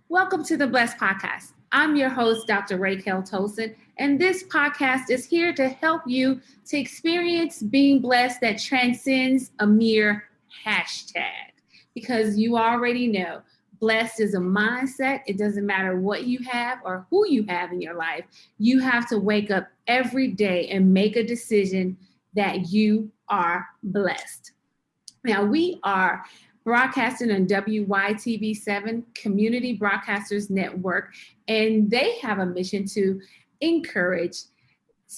Welcome to the Blessed Podcast. I'm your host, Dr. Raquel Tolson, and this podcast is here to help you to experience being blessed that transcends a mere hashtag. Because you already know, blessed is a mindset. It doesn't matter what you have or who you have in your life. You have to wake up every day and make a decision that you are blessed. Now, we are broadcasting on WYTV7 Community Broadcasters Network, and they have a mission to encourage,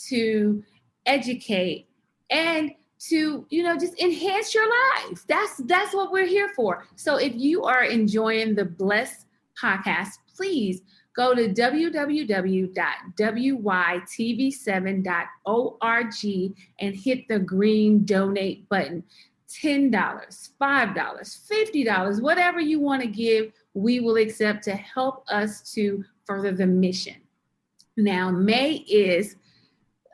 to educate, and to just enhance your life. That's what we're here for. So if you are enjoying the Blessed podcast, please go to www.wytv7.org and hit the green donate button. $10, $5, $50, whatever you want to give, we will accept to help us to further the mission. Now, May is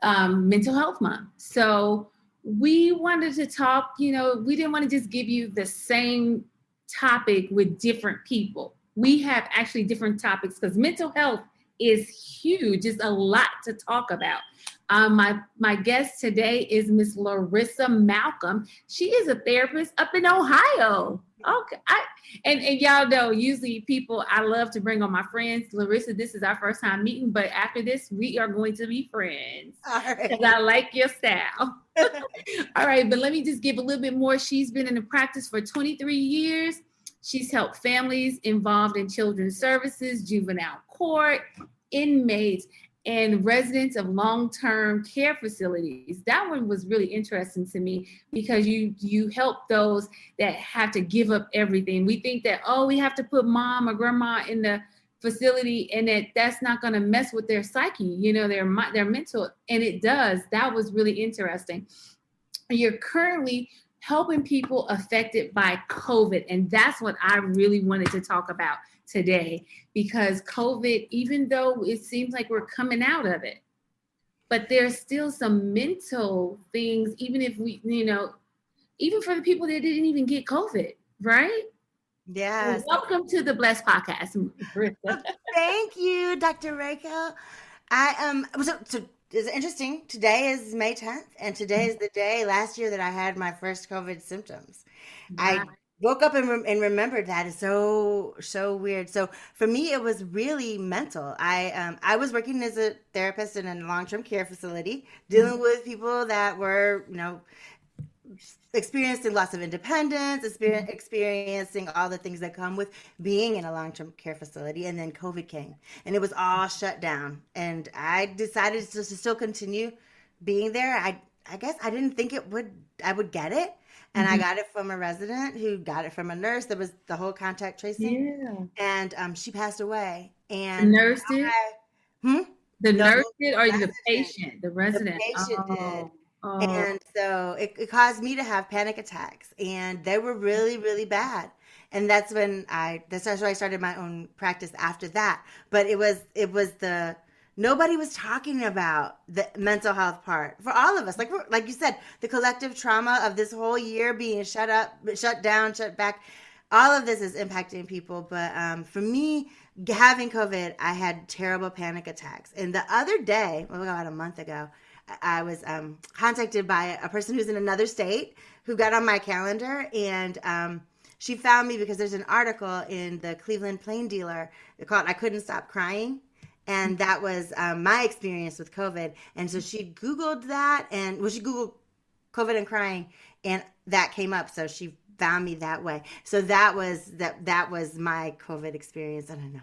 Mental Health Month. So we wanted to talk, we didn't want to just give you the same topic with different people. We have actually different topics because mental health is huge. It's a lot to talk about. My guest today is Miss Larissa Malcolm. She is a therapist up in Ohio. Okay, and y'all know usually people I love to bring on my friends. Larissa, this is our first time meeting, but after this we are going to be friends because I like your style. All right, but let me just give a little bit more. She's been in the practice for 23 years. She's helped families involved in children's services, juvenile court, inmates, and residents of long-term care facilities. That one was really interesting to me because you help those that have to give up everything. We think that, we have to put mom or grandma in the facility and that's not going to mess with their psyche, their mental, and it does. That was really interesting. You're currently helping people affected by COVID, and that's what I really wanted to talk about today, because COVID, even though it seems like we're coming out of it, but there's still some mental things, even if we, even for the people that didn't even get COVID, right? Yes. Well, welcome to the Blessed Podcast. Thank you, Dr. Raquel. So it's interesting. Today is May 10th, and today is the day last year that I had my first COVID symptoms. Wow. I woke up and remembered that. It's so weird. So for me, it was really mental. I was working as a therapist in a long-term care facility, dealing with people that were, experiencing loss of independence, experiencing all the things that come with being in a long-term care facility. And then COVID came and it was all shut down. And I decided to still continue being there. I guess I didn't think I would get it. And I got it from a resident who got it from a nurse. There was the whole contact tracing. Yeah. And she passed away. And the nurse did? The nurse did, or the patient? The resident? The patient did. And so it caused me to have panic attacks, and they were really, really bad. And that's why I started my own practice after that. But it was nobody was talking about the mental health part for all of us. Like you said, the collective trauma of this whole year being shut down, shut back. All of this is impacting people. But for me, having COVID, I had terrible panic attacks. And the other day, about a month ago, I was contacted by a person who's in another state who got on my calendar, and she found me because there's an article in the Cleveland Plain Dealer called "I Couldn't Stop Crying," and that was my experience with COVID. And so she Googled that, she Googled COVID and crying, and that came up. So she found me that way. So that was my COVID experience. I don't know.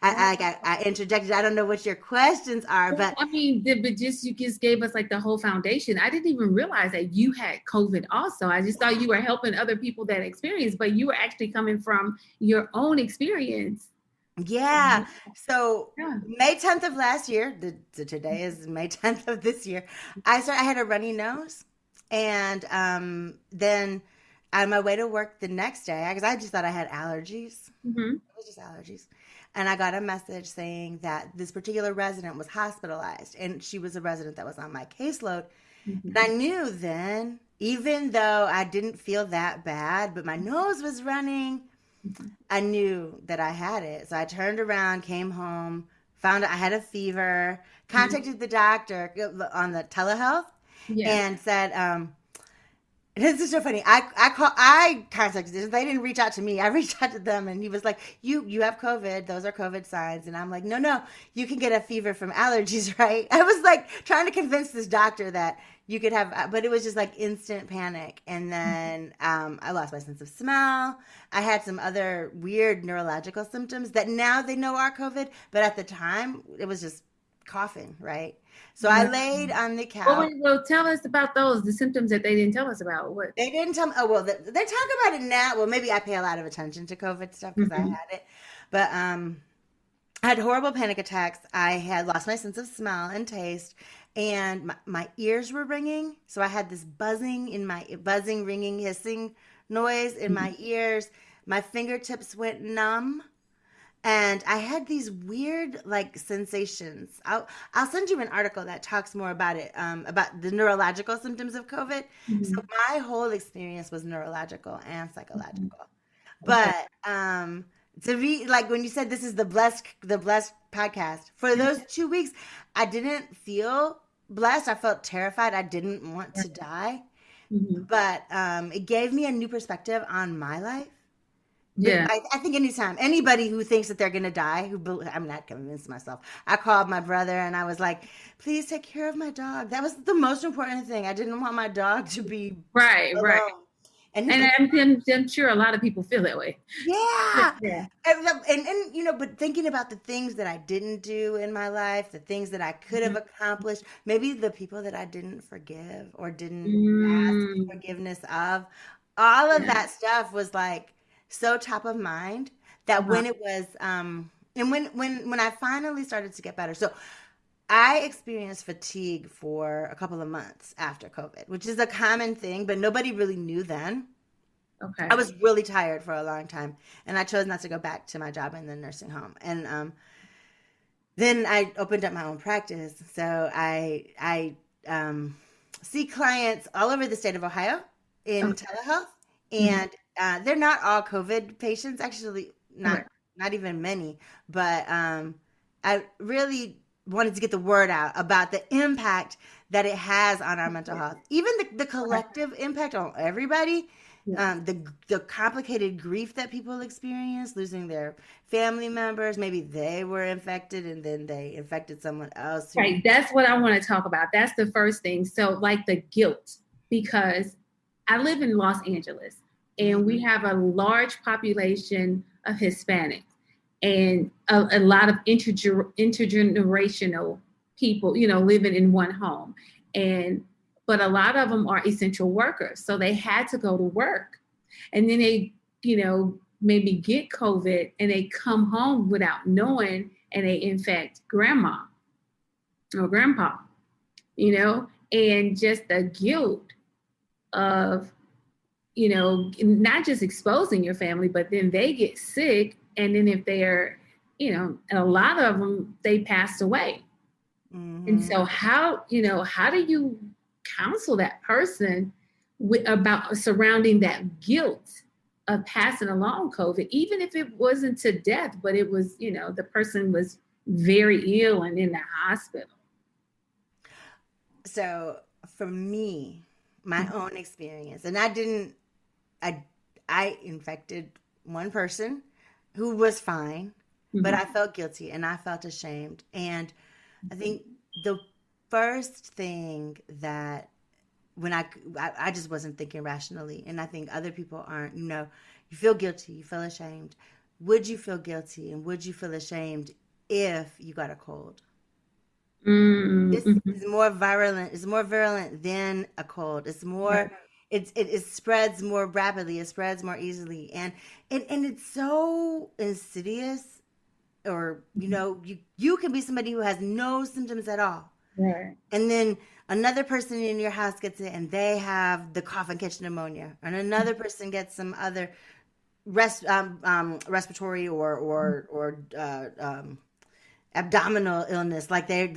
I interjected. I don't know what your questions are, but you just gave us like the whole foundation. I didn't even realize that you had COVID also. I just thought you were helping other people that experience, but you were actually coming from your own experience. Yeah. So May 10th of last year, today is May 10th of this year, I had a runny nose, and then on my way to work the next day, because I just thought I had allergies. It was just allergies. And I got a message saying that this particular resident was hospitalized, and she was a resident that was on my caseload. And I knew then, even though I didn't feel that bad, but my nose was running, I knew that I had it. So I turned around, came home, found out I had a fever, Mhm. contacted the doctor on the telehealth, Yes. and said, this is so funny. I contacted them. They didn't reach out to me. I reached out to them, and he was like, "You have COVID. Those are COVID signs." And I'm like, "No, you can get a fever from allergies, right?" I was like trying to convince this doctor that you could have, but it was just like instant panic. And then I lost my sense of smell. I had some other weird neurological symptoms that now they know are COVID, but at the time it was just coughing, right? So I Right. laid on the Well, couch. well, tell us about those, the symptoms that they didn't tell us about. What? They didn't tell me. Oh well, they talk about it now. Well, maybe I pay a lot of attention to COVID stuff because I Mhm. had it, but I had horrible panic attacks. I had lost my sense of smell and taste, and my ears were ringing. So I had this buzzing, ringing, hissing noise in my ears. My fingertips went numb. And I had these weird like sensations. I'll send you an article that talks more about it, about the neurological symptoms of COVID. So Mhm. my whole experience was neurological and Mhm. psychological. Okay. But to be like when you said this is the blessed podcast, for those 2 weeks, I didn't feel blessed. I felt terrified. I didn't want to die. Mhm. But it gave me a new perspective on my life. But Yeah. I think anytime anybody who thinks that they're gonna die, I'm not convinced myself. I called my brother and I was like, "Please take care of my dog." That was the most important thing. I didn't want my dog to be Right. Right. alone. And he's And like, I'm sure a lot of people feel that way. "Yeah." Yeah. And but thinking about the things that I didn't do in my life, the things that I could have Mhm. accomplished, maybe the people that I didn't forgive or didn't ask Mm. forgiveness of, all of Yeah. that stuff was like so top of mind that Uh-huh. when it was and when I finally started to get better. So I experienced fatigue for a couple of months after COVID, which is a common thing, but nobody really knew then. I Okay. was really tired for a long time, and I chose not to go back to my job in the nursing home. And then I opened up my own practice. So I see clients all over the state of Ohio in Okay. telehealth, Mhm. and they're not all COVID patients. Actually, Okay. not even many. But I really wanted to get the word out about the impact that it has on our mental health, even the Okay. collective impact on everybody. Yeah. The complicated grief that people experience, losing their family members, maybe they were infected and then they infected someone else who. Right. That's what I want to talk about. That's the first thing. So, like the guilt, because I live in Los Angeles and we Mhm. have a large population of Hispanics and a lot of intergenerational people, living in one home. And, but a lot of them are essential workers. So they had to go to work. And then they, maybe get COVID and they come home without knowing and they infect grandma or grandpa, and just the guilt of, not just exposing your family, but then they get sick. And then if they're, and a lot of them, they pass away. And Mhm. so how do you counsel that person about surrounding that guilt of passing along COVID, even if it wasn't to death, but it was, the person was very ill and in the hospital. So for me, my own experience, and I I infected one person who was fine, but Mhm. I felt guilty and I felt ashamed. And I think the first thing that when I just wasn't thinking rationally, and I think other people aren't. You feel guilty, you feel ashamed. Would you feel guilty and would you feel ashamed if you got a cold? This Mm-hmm. is more virulent. It's more virulent than a cold. It's Right. more. It spreads more rapidly. It spreads more easily, and it's so insidious. Or you can be somebody who has no symptoms at all, Right. and then another person in your house gets it, and they have the cough and catch pneumonia, and another person gets some other respiratory or abdominal illness, like they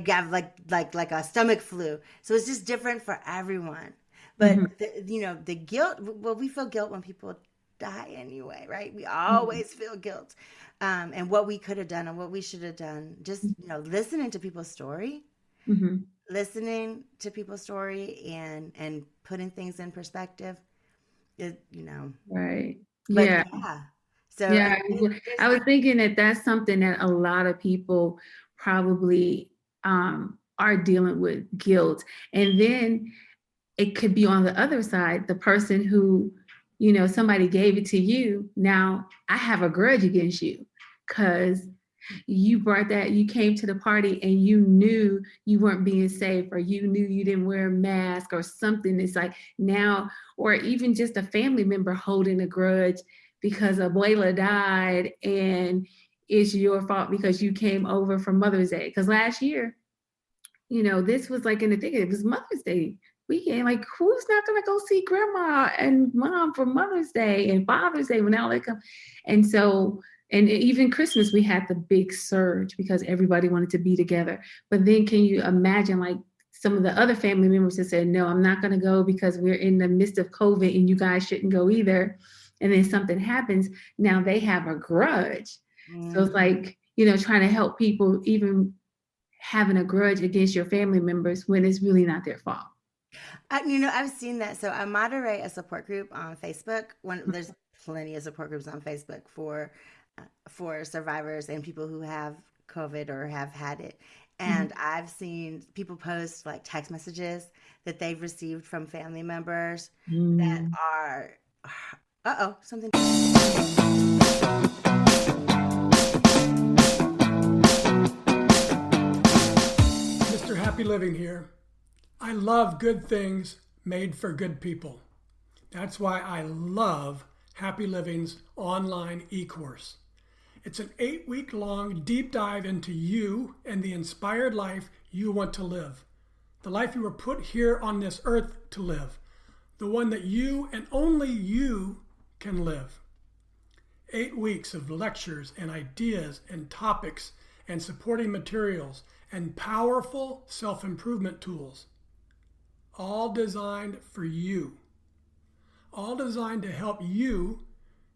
have like a stomach flu. So it's just different for everyone. But Mm-hmm. the guilt. Well, we feel guilt when people die anyway, right? We always feel guilt, and what we could have done and what we should have done. Just, listening to people's story, Mm-hmm. and putting things in perspective. Right. But Yeah. yeah. So Yeah. I was thinking that that's something that a lot of people probably are dealing with, guilt. And then it could be on the other side, the person who, somebody gave it to you. Now I have a grudge against you because you came to the party and you knew you weren't being safe, or you knew you didn't wear a mask or something. It's like now, or even just a family member holding a grudge because abuela died, and it's your fault because you came over for Mother's Day. Because last year, this was like in the thing, it was Mother's Day weekend. Like, who's not gonna go see grandma and mom for Mother's Day and Father's Day when all they come? And so, and even Christmas, we had the big surge because everybody wanted to be together. But then can you imagine, like, some of the other family members that said, no, I'm not gonna go because we're in the midst of COVID and you guys shouldn't go either. And then something happens, now they have a grudge. So it's like, trying to help people, even having a grudge against your family members when it's really not their fault. I've seen that. So I moderate a support group on Facebook. When there's plenty of support groups on Facebook for survivors and people who have COVID or have had it. And I've seen people post like text messages that they've received from family members that are, something. Mr. Happy Living here. I love good things made for good people. That's why I love Happy Living's online e-course. It's an 8-week-long deep dive into you and the inspired life you want to live. The life you were put here on this earth to live. The one that you and only you can live. 8 weeks of lectures and ideas and topics and supporting materials and powerful self-improvement tools. All designed for you. All designed to help you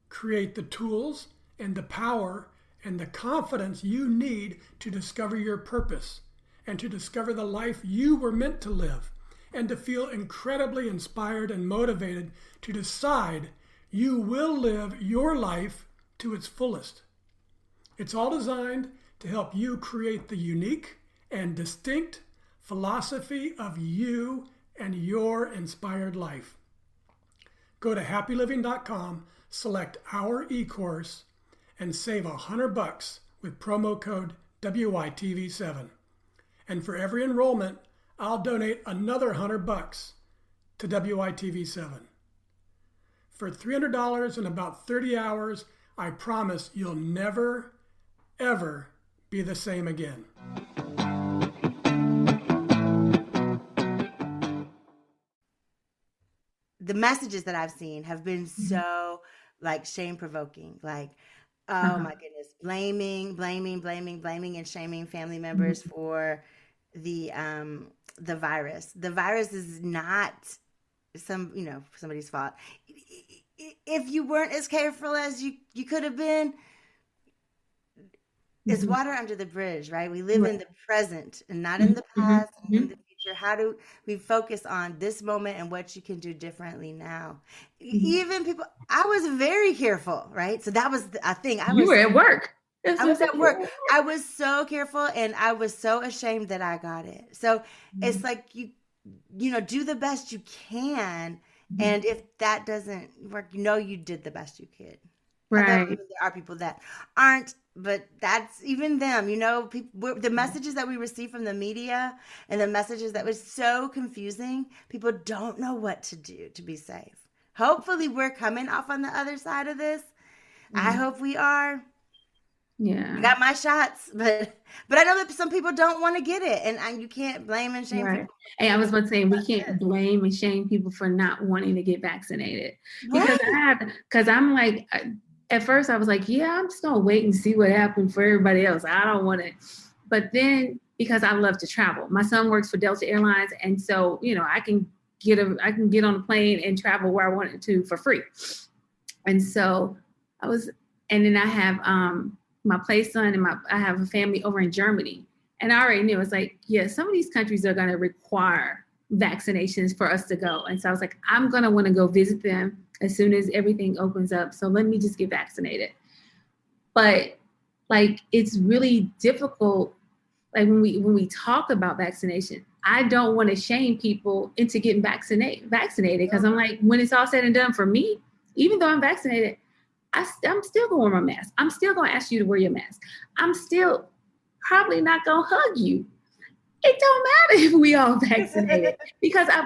create the tools and the power and the confidence you need to discover your purpose and to discover the life you were meant to live, and to feel incredibly inspired and motivated to decide you will live your life to its fullest. It's all designed to help you create the unique and distinct philosophy of you and your inspired life. Go to happyliving.com, select our e-course, and save $100 with promo code WYTV7. And for every enrollment, I'll donate another $100 to WYTV7. For $300 and about 30 hours, I promise you'll never, ever be the same again. The messages that I've seen have been so like shame provoking, like, oh my goodness, blaming and shaming family members for the virus. The virus is not somebody's fault. If you weren't as careful as you could have been, it's water under the bridge, right? We live in the present and not in the past and in the future. How do we focus on this moment and what you can do differently now? Even people, I was very careful, right? So that was a thing. You were at work. I was at work. I was so careful, and I was so ashamed that I got it. So it's like do the best you can. And if that doesn't work, you did the best you could. Right. There are people that aren't, but that's even them. The messages that we receive from the media and the messages that was so confusing, people don't know what to do to be safe. Hopefully we're coming off on the other side of this. I hope we are. Yeah. I got my shots, but I know that some people don't want to get it, and you can't blame and shame people. Hey, I was about to say, we can't blame and shame people for not wanting to get vaccinated. Because I'm like, at first I was like, yeah, I'm just gonna wait and see what happens for everybody else. I don't want to. But then, because I love to travel, my son works for Delta Airlines, and so I can get on a plane and travel where I wanted to for free. And so and then I have my play son and I have a family over in Germany. And I already knew, it's like, yeah, some of these countries are going to require vaccinations for us to go. And so I was like, I'm going to want to go visit them as soon as everything opens up. So let me just get vaccinated. But like, it's really difficult. Like when we talk about vaccination, I don't want to shame people into getting vaccinated because I'm like, when it's all said and done for me, even though I'm vaccinated, I'm still going to wear my mask. I'm still going to ask you to wear your mask. I'm still probably not going to hug you. It don't matter if we all vaccinated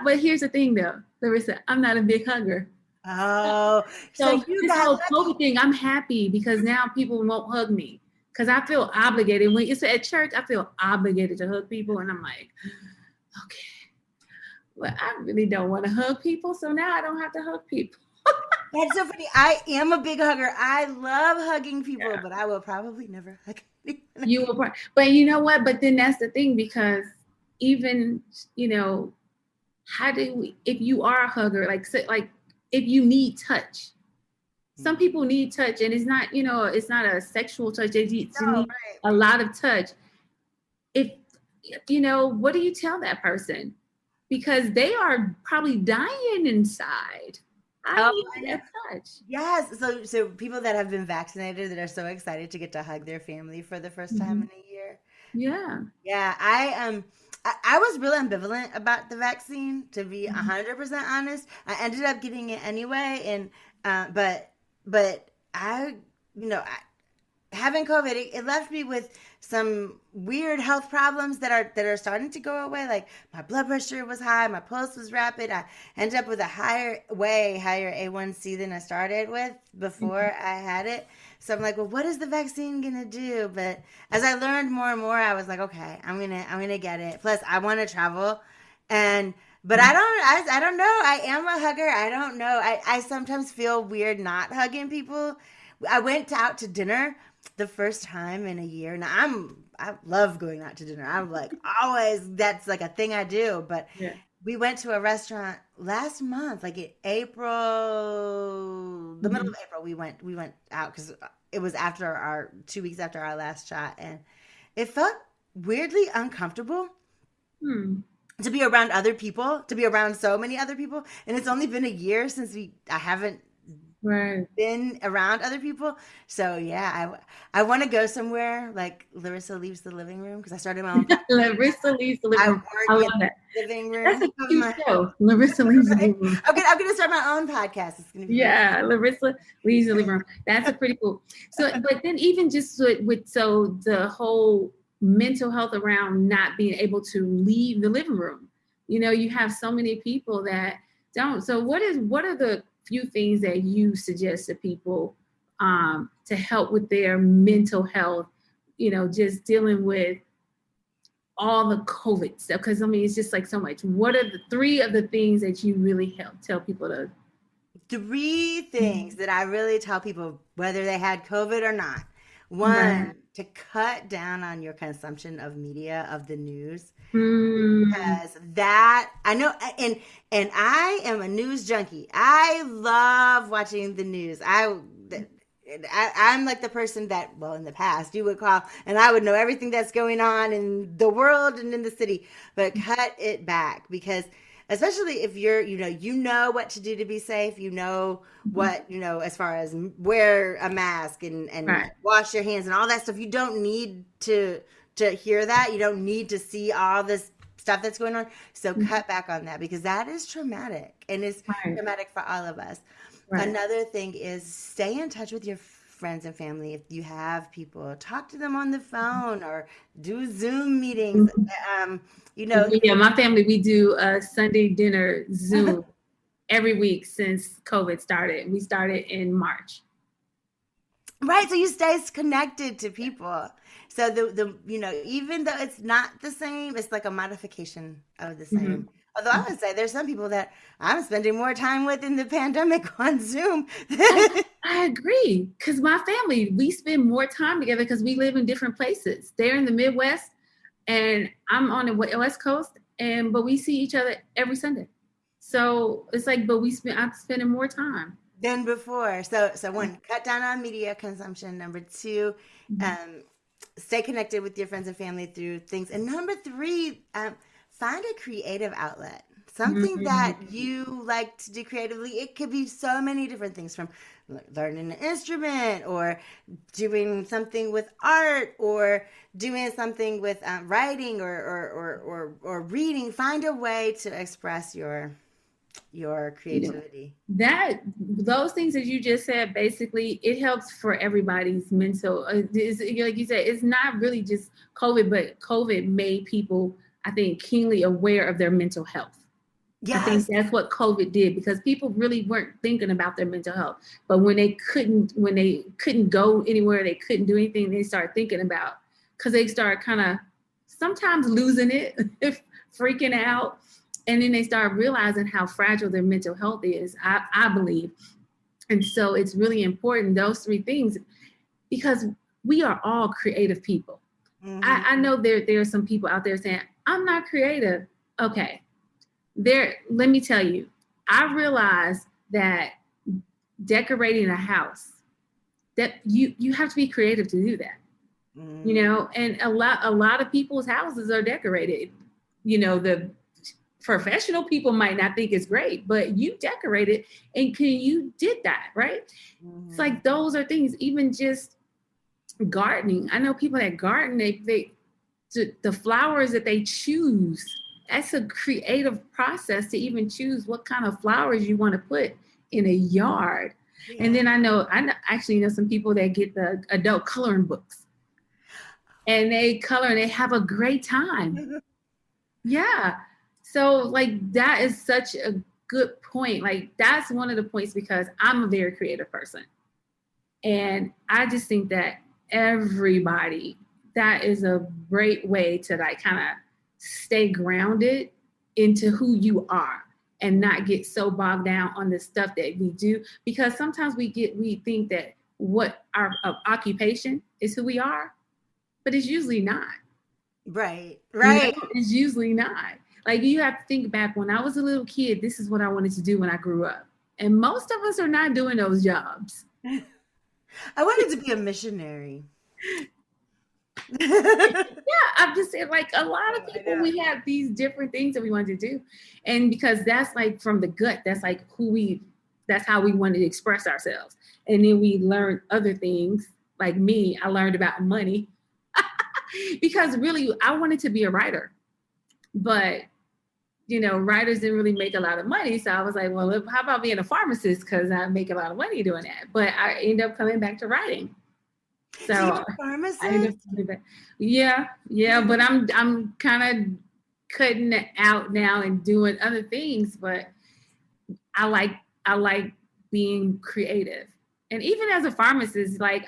but here's the thing though, Larissa, I'm not a big hugger. Oh, so you this whole COVID thing, I'm happy because now people won't hug me because I feel obligated. When it's at church, I feel obligated to hug people, and I'm like, okay, well, I really don't want to hug people, so now I don't have to hug people. That's so funny. I am a big hugger. I love hugging people, but I will probably never hug anyone. You will, but you know what? But then that's the thing, because even, how do we, if you are a hugger, like if you need touch, some people need touch, and it's not, it's not a sexual touch. They need a lot of touch. If, what do you tell that person? Because they are probably dying inside. I need that touch. Yes. So people that have been vaccinated that are so excited to get to hug their family for the first time in a year. Yeah. Yeah. I was real ambivalent about the vaccine, to be 100% honest. I ended up getting it anyway. And, but having COVID, it left me with some weird health problems that are starting to go away. Like my blood pressure was high, my pulse was rapid. I ended up with a way higher A1C than I started with before I had it. So I'm like, well, what is the vaccine gonna do? But as I learned more and more, I was like, okay, I'm gonna get it. Plus, I want to travel, but I don't know. I am a hugger. I don't know. I sometimes feel weird not hugging people. I went out to dinner the first time in a year. Now I love going out to dinner. I'm like always, that's like a thing I do. But we went to a restaurant last month, like in April, the middle of April. We went out because it was after 2 weeks after our last shot, and it felt weirdly uncomfortable to be around other people, to be around so many other people. And it's only been a year since I haven't been around other people. So yeah, I want to go somewhere like Larissa Leaves the Living Room, because I started my own podcast. Larissa Leaves the Living Room. I love that. Living room. That's a cute show. Larissa Leaves the Living Room. I'm gonna start my own podcast. It's gonna be Larissa Leaves the Living Room. That's a pretty cool. So, but then even just with the whole mental health around not being able to leave the living room. You have so many people that don't. So what are the few things that you suggest to people to help with their mental health, just dealing with all the COVID stuff? Because it's just like so much. What are the 3 of the things that you really tell people to? 3 things that I really tell people, whether they had COVID or not. 1, to cut down on your consumption of media, of the news. Because that, I know, and I am a news junkie. I love watching the news. I'm like the person that, well, in the past you would call, and I would know everything that's going on in the world and in the city, but cut it back, because especially if you're, you know what to do to be safe, what, as far as wear a mask and wash your hands and all that stuff. You don't need to hear that. You don't need to see all this stuff that's going on. So cut back on that, because that is traumatic, and it's traumatic for all of us. Another thing is stay in touch with your friends and family. If you have people, talk to them on the phone or do Zoom meetings. Yeah, my family, we do a Sunday dinner Zoom every week since COVID started. We started in March. Right, so you stay connected to people. So the even though it's not the same, it's like a modification of the same. Although I would say there's some people that I'm spending more time with in the pandemic on Zoom. I agree, because my family, we spend more time together because we live in different places. They're in the Midwest, and I'm on the West Coast, but we see each other every Sunday. So it's like, I'm spending more time. than before. So one, cut down on media consumption. Number two, stay connected with your friends and family through things. And number three, find a creative outlet. Something that you like to do creatively. It could be so many different things, from learning an instrument, or doing something with art, or doing something with writing, or reading. Find a way to express your creativity. Those things that you just said, basically, it helps for everybody's mental. Like you said, it's not really just COVID, but COVID made people, I think, keenly aware of their mental health. Yes. I think that's what COVID did, because people really weren't thinking about their mental health. But when they couldn't go anywhere, they couldn't do anything, they started thinking about, because they started kind of sometimes losing it, freaking out. And then they start realizing how fragile their mental health is, I believe. And so it's really important, those three things, because we are all creative people. I know there are some people out there saying, I'm not creative. Okay. Let me tell you, I realized that decorating a house, that you have to be creative to do that. And a lot of people's houses are decorated. The professional people might not think it's great, but you decorated and you did that, right? It's like, those are things. Even just gardening. I know people that garden, the flowers that they choose, that's a creative process to even choose what kind of flowers you want to put in a yard. Yeah. And then I actually know some people that get the adult coloring books, and they color and they have a great time. Yeah. So like, that is such a good point. Like, that's one of the points, because I'm a very creative person. And I just think that everybody, that is a great way to like kind of stay grounded into who you are, and not get so bogged down on the stuff that we do. Because sometimes we think that what our occupation is who we are, but it's usually not. Right. It's usually not. Like, you have to think back, when I was a little kid, this is what I wanted to do when I grew up. And most of us are not doing those jobs. I wanted to be a missionary. Yeah, I'm just saying, like, a lot of people, we have these different things that we want to do. And because that's like from the gut, that's like that's how we want to express ourselves. And then we learn other things. Like me, I learned about money because really I wanted to be a writer, but writers didn't really make a lot of money. So I was like, well, how about being a pharmacist? Because I make a lot of money doing that. But I ended up coming back to writing. So you're a pharmacist? I ended up yeah. But I'm kind of cutting it out now and doing other things. But I like being creative. And even as a pharmacist, like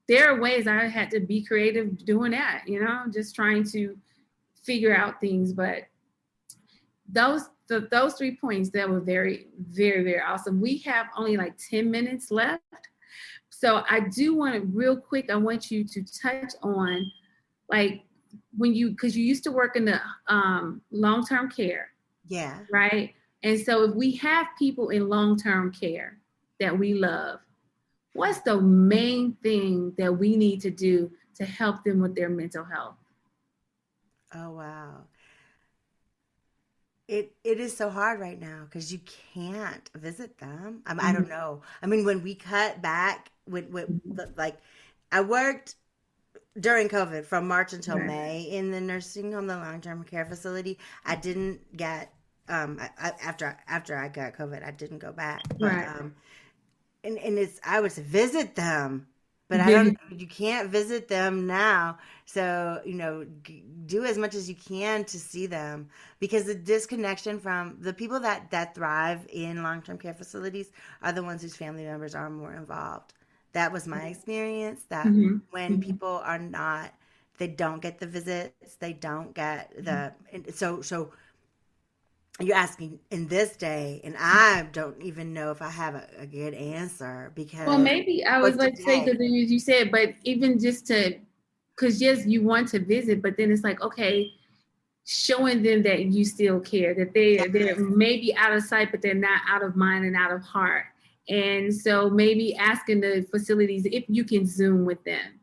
there are ways I had to be creative doing that. Just trying to figure out things. But those 3 points, that were very, very, very awesome. We have only like 10 minutes left. So I do want to, real quick, I want you to touch on, like, because you used to work in the long-term care. Yeah. Right? And so if we have people in long-term care that we love, what's the main thing that we need to do to help them with their mental health? Oh, wow. It is so hard right now, because you can't visit them. I don't know. I mean, when we cut back, like, I worked during COVID from March until May in the nursing home, the long-term care facility. I didn't get after I got COVID, I didn't go back. But, and I was to visit them, but you can't visit them now. So, do as much as you can to see them, because the disconnection from the people that thrive in long-term care facilities are the ones whose family members are more involved. That was my experience, that when people are not, they don't get the visits, they don't get so you're asking in this day, and I don't even know if I have a good answer, because. Well, maybe I was like to say, because you said, but even just because yes, you want to visit, but then it's like, okay, showing them that you still care, that they're maybe out of sight, but they're not out of mind and out of heart. And so maybe asking the facilities if you can Zoom with them,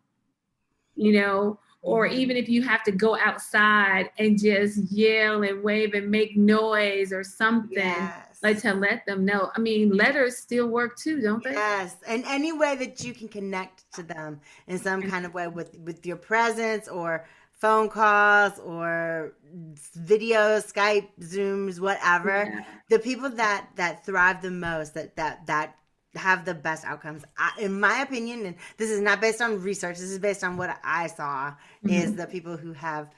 or even if you have to go outside and just yell and wave and make noise or something, Yes. like to let them know. I mean, letters still work too, don't they? Yes, and any way that you can connect to them in some kind of way with your presence or phone calls or videos, Skype, Zooms, whatever. Yeah. The people that thrive the most, that have the best outcomes, in my opinion, and this is not based on research, this is based on what I saw, is the people who have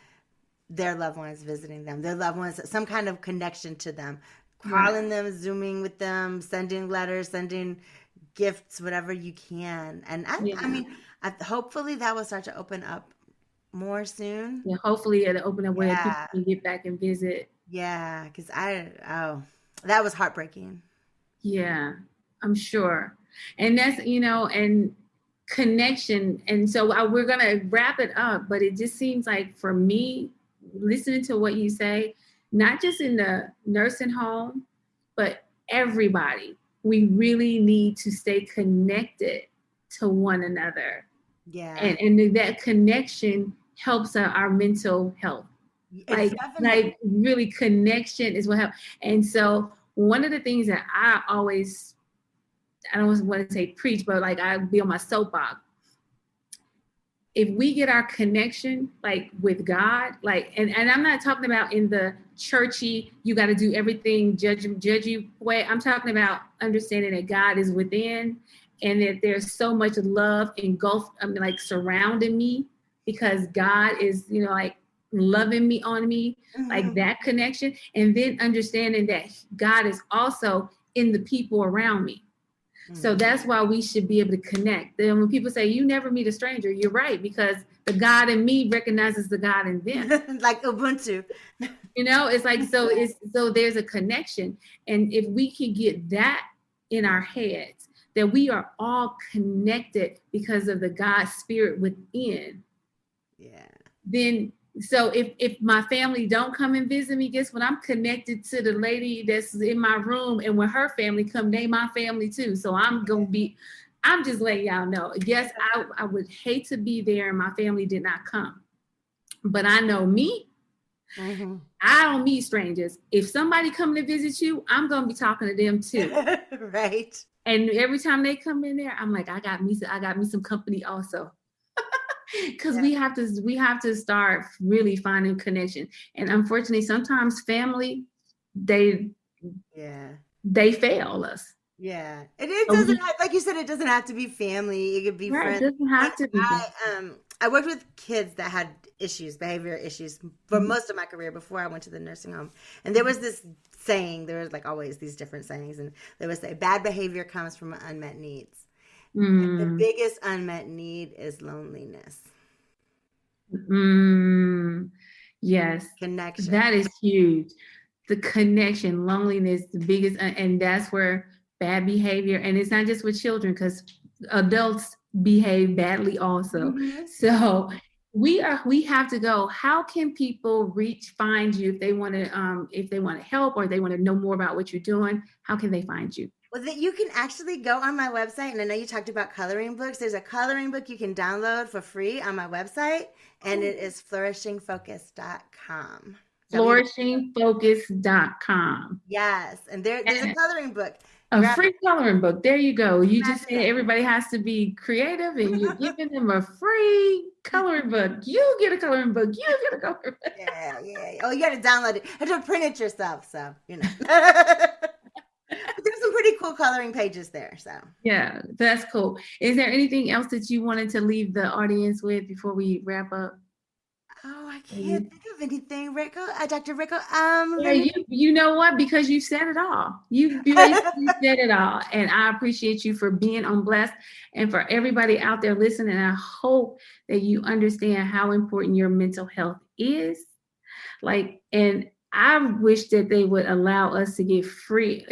their loved ones visiting them, their loved ones, some kind of connection to them, calling them, Zooming with them, sending letters, sending gifts, whatever you can. And I mean, hopefully that will start to open up more soon. Yeah, hopefully it'll open up where people can get back and visit. Yeah, because that was heartbreaking. Yeah, I'm sure. And that's, and connection. And so we're going to wrap it up, but it just seems like for me, listening to what you say, not just in the nursing home, but everybody, we really need to stay connected to one another. Yeah. And that connection helps our mental health. Like really connection is what helps. And so one of the things that I don't want to say preach, but like I be on my soapbox. If we get our connection like with God, like, and I'm not talking about in the churchy, you got to do everything judgy way. I'm talking about understanding that God is within and that there's so much love engulfed, surrounding me because God is, like loving me on me, like that connection. And then understanding that God is also in the people around me. So that's why we should be able to connect. Then when people say, you never meet a stranger, you're right, because the God in me recognizes the God in them. Like Ubuntu. It's like, so there's a connection. And if we can get that in our heads, that we are all connected because of the God spirit within. Yeah. Then, so if my family don't come and visit me, guess what? I'm connected to the lady that's in my room, and when her family come, they my family too. So I'm just letting y'all know. Yes, I would hate to be there and my family did not come, but I know me. I don't meet strangers. If somebody come to visit you, I'm gonna be talking to them too. Right. And every time they come in there, I'm like, I got me some company also. Because we have to start really finding connection. And unfortunately, sometimes family, they fail us. Yeah. It doesn't have, like you said, it doesn't have to be family. It could be friends. It doesn't have to be. I worked with kids that had behavior issues for most of my career before I went to the nursing home. And there was this saying, there was like always these different sayings, and they would say bad behavior comes from unmet needs. And the biggest unmet need is loneliness. Yes. Connection. That is huge. The connection, loneliness, the biggest, and that's where bad behavior, and it's not just with children, because adults behave badly also. So we have to go. How can people find you if they want to help, or they want to know more about what you're doing? How can they find you? Well, you can actually go on my website, and I know you talked about coloring books. There's a coloring book you can download for free on my website, and it is flourishingfocus.com. Flourishingfocus.com. Yes, and there's a coloring book. Free coloring book. There you go. You just said everybody has to be creative, and you're giving them a free coloring book. You get a coloring book. You get a coloring book. Yeah. Oh, you got to download it. You have to print it yourself, so There's some pretty cool coloring pages there. So yeah, that's cool. Is there anything else that you wanted to leave the audience with before we wrap up? Oh, I can't think of anything, Rico. Dr. Rico. You know what? Because you said it all. You basically said it all, and I appreciate you for being on Blessed, and for everybody out there listening. I hope that you understand how important your mental health is. And I wish that they would allow us to get free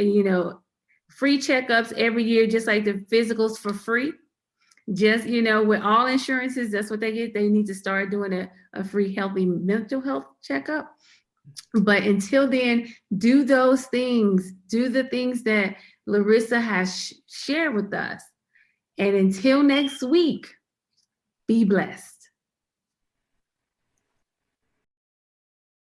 checkups every year, just like the physicals for free. Just, with all insurances, that's what they get. They need to start doing a free, healthy mental health checkup. But until then, do those things. Do the things that Larissa has shared with us. And until next week, be blessed.